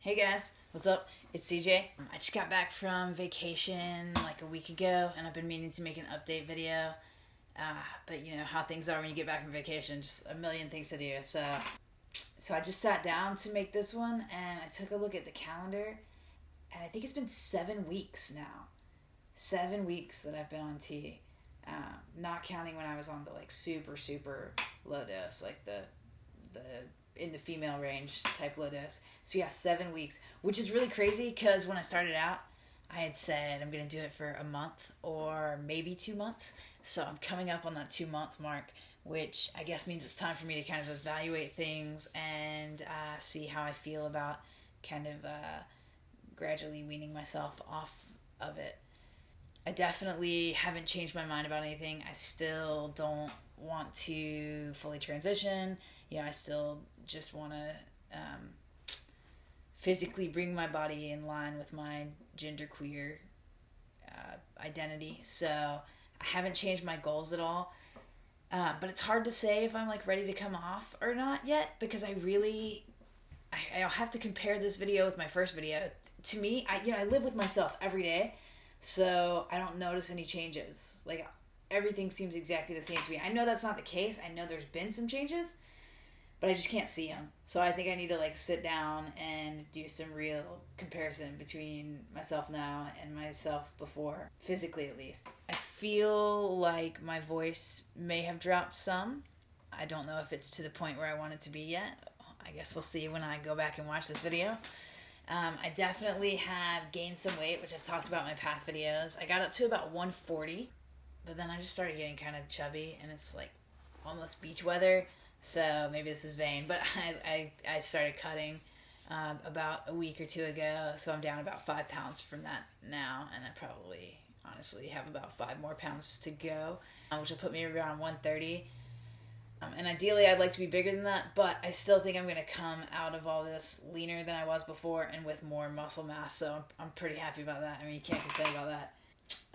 Hey guys, what's up? It's CJ. I just got back from vacation like a week ago and I've been meaning to make an update video. But you know how things are when you get back from vacation, just a million things to do. So I just sat down to make this one and I took a look at the calendar and I think it's been 7 weeks now. 7 weeks that I've been on T. Not counting when I was on the like super low dose, like the in the female range type low dose. So yeah, 7 weeks, which is really crazy because when I started out, I had said I'm gonna do it for a month or maybe 2 months. So I'm coming up on that 2 month mark, which I guess means it's time for me to kind of evaluate things and see how I feel about kind of gradually weaning myself off of it. I definitely haven't changed my mind about anything. I still don't want to fully transition. You know, I still just want to physically bring my body in line with my genderqueer identity. So I haven't changed my goals at all. But it's hard to say if I'm like ready to come off or not yet because I'll have to compare this video with my first video. To me, I live with myself every day, so I don't notice any changes. Like everything seems exactly the same to me. I know that's not the case. I know there's been some changes, but I just can't see them. So I think I need to like sit down and do some real comparison between myself now and myself before, physically at least. I feel like my voice may have dropped some. I don't know if it's to the point where I want it to be yet. I guess we'll see when I go back and watch this video. I definitely have gained some weight, which I've talked about in my past videos. I got up to about 140, but then I just started getting kind of chubby, and it's like almost beach weather. So maybe this is vain, but I started cutting about a week or two ago, so I'm down about 5 pounds from that now, and I probably honestly have about 5 more pounds to go, which will put me around 130. And ideally, I'd like to be bigger than that, but I still think I'm going to come out of all this leaner than I was before and with more muscle mass, so I'm pretty happy about that. I mean, you can't complain about that.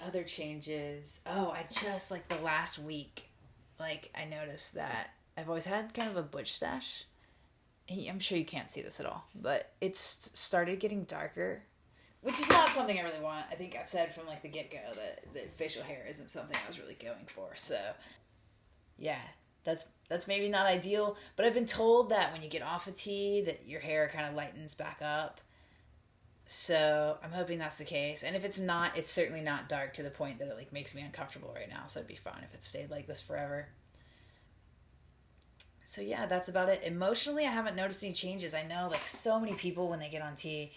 Other changes. Oh, I just, like, the last week, like, I noticed that I've always had kind of a butch stash. I'm sure you can't see this at all, but it's started getting darker, which is not something I really want. I think I've said from, like, the get-go that facial hair isn't something I was really going for, so, yeah. That's maybe not ideal, but I've been told that when you get off of tea that your hair kind of lightens back up. So I'm hoping that's the case. And if it's not, it's certainly not dark to the point that it like makes me uncomfortable right now. So it'd be fine if it stayed like this forever. So yeah, that's about it. Emotionally, I haven't noticed any changes. I know like so many people when they get on tea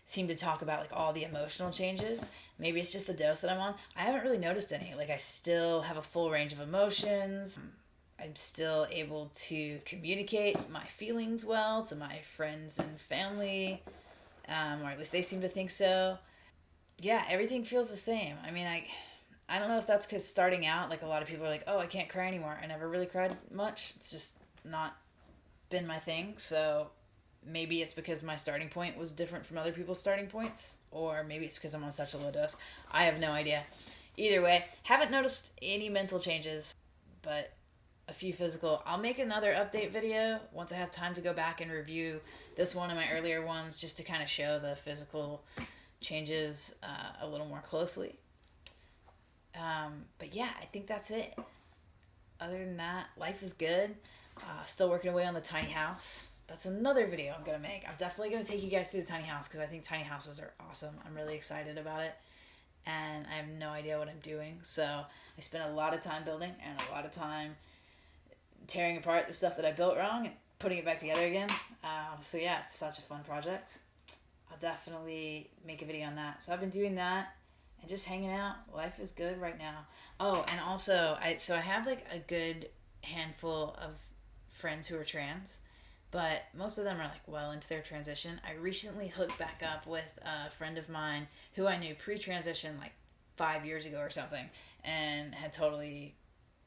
seem to talk about like all the emotional changes. Maybe it's just the dose that I'm on. I haven't really noticed any. Like I still have a full range of emotions. I'm still able to communicate my feelings well to my friends and family, or at least they seem to think so. Yeah, everything feels the same. I mean, I don't know if that's because starting out, like a lot of people are like, oh, I can't cry anymore. I never really cried much. It's just not been my thing. So maybe it's because my starting point was different from other people's starting points, or maybe it's because I'm on such a low dose. I have no idea. Either way, haven't noticed any mental changes, but a few physical. I'll make another update video once I have time to go back and review this one and my earlier ones just to kind of show the physical changes a little more closely. But yeah, I think that's it. Other than that, life is good. Still working away on the tiny house. That's another video I'm going to make. I'm definitely going to take you guys through the tiny house because I think tiny houses are awesome. I'm really excited about it. And I have no idea what I'm doing. So I spent a lot of time building and a lot of time tearing apart the stuff that I built wrong and putting it back together again. So yeah, it's such a fun project. I'll definitely make a video on that. So I've been doing that and just hanging out. Life is good right now. Oh, and also, I have like a good handful of friends who are trans, but most of them are like well into their transition. I recently hooked back up with a friend of mine who I knew pre-transition like 5 years ago or something and had totally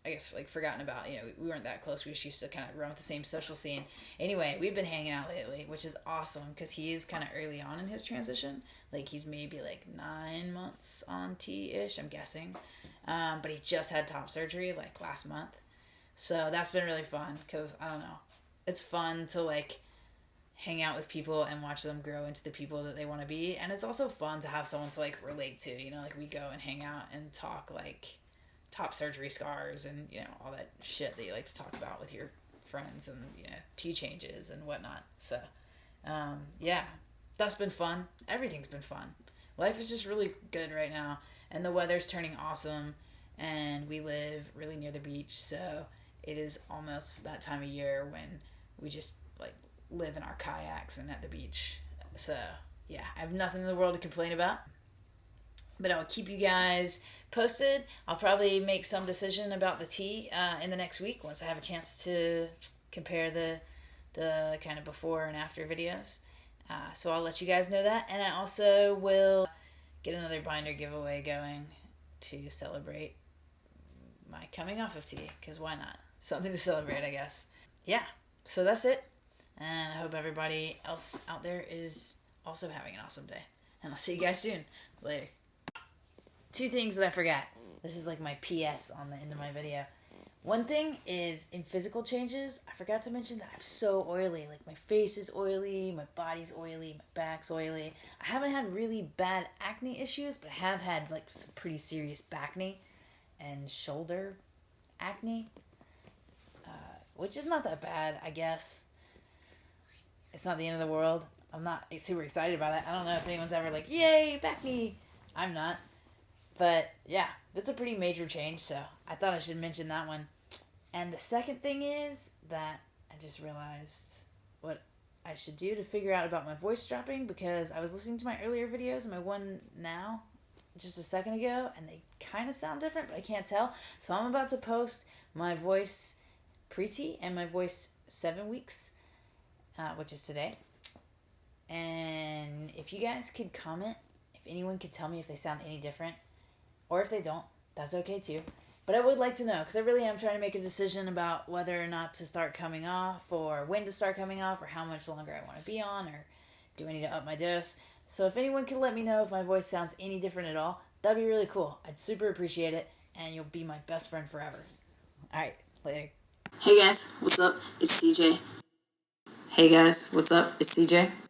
I guess like forgotten about. You know, we weren't that close. We just used to kind of run with the same social scene. Anyway, we've been hanging out lately, which is awesome because he is kind of early on in his transition. Like he's maybe like 9 months on T-ish, I'm guessing. But he just had top surgery like last month. So that's been really fun because I don't know. It's fun to like hang out with people and watch them grow into the people that they want to be. And it's also fun to have someone to like relate to, you know, like we go and hang out and talk like top surgery scars and, you know, all that shit that you like to talk about with your friends and, you know, tea changes and whatnot. So, yeah, that's been fun. Everything's been fun. Life is just really good right now, and the weather's turning awesome, and we live really near the beach, so it is almost that time of year when we just like live in our kayaks and at the beach. So yeah, I have nothing in the world to complain about, but I'll keep you guys posted. I'll probably make some decision about the tea in the next week once I have a chance to compare the kind of before and after videos. So I'll let you guys know that, and I also will get another binder giveaway going to celebrate my coming off of tea, because why not? Something to celebrate, I guess. Yeah, so that's it, and I hope everybody else out there is also having an awesome day, and I'll see you guys soon. Later. 2 things that I forgot. This is like my PS on the end of my video. One thing is, in physical changes, I forgot to mention that I'm so oily. Like, my face is oily, my body's oily, my back's oily. I haven't had really bad acne issues, but I have had, like, some pretty serious back knee and shoulder acne, which is not that bad, I guess. It's not the end of the world. I'm not super excited about it. I don't know if anyone's ever like, yay, back knee. I'm not. But, yeah, it's a pretty major change, so I thought I should mention that one. And the second thing is that I just realized what I should do to figure out about my voice dropping, because I was listening to my earlier videos and my one now just a second ago, and they kind of sound different, but I can't tell. So I'm about to post my voice pre-T and my voice 7 weeks, which is today. And if you guys could comment, if anyone could tell me if they sound any different, or if they don't, that's okay too. But I would like to know, because I really am trying to make a decision about whether or not to start coming off, or when to start coming off, or how much longer I want to be on, or do I need to up my dose. So if anyone could let me know if my voice sounds any different at all, that'd be really cool. I'd super appreciate it, and you'll be my best friend forever. Alright, later. Hey guys, what's up? It's CJ. Hey guys, what's up? It's CJ.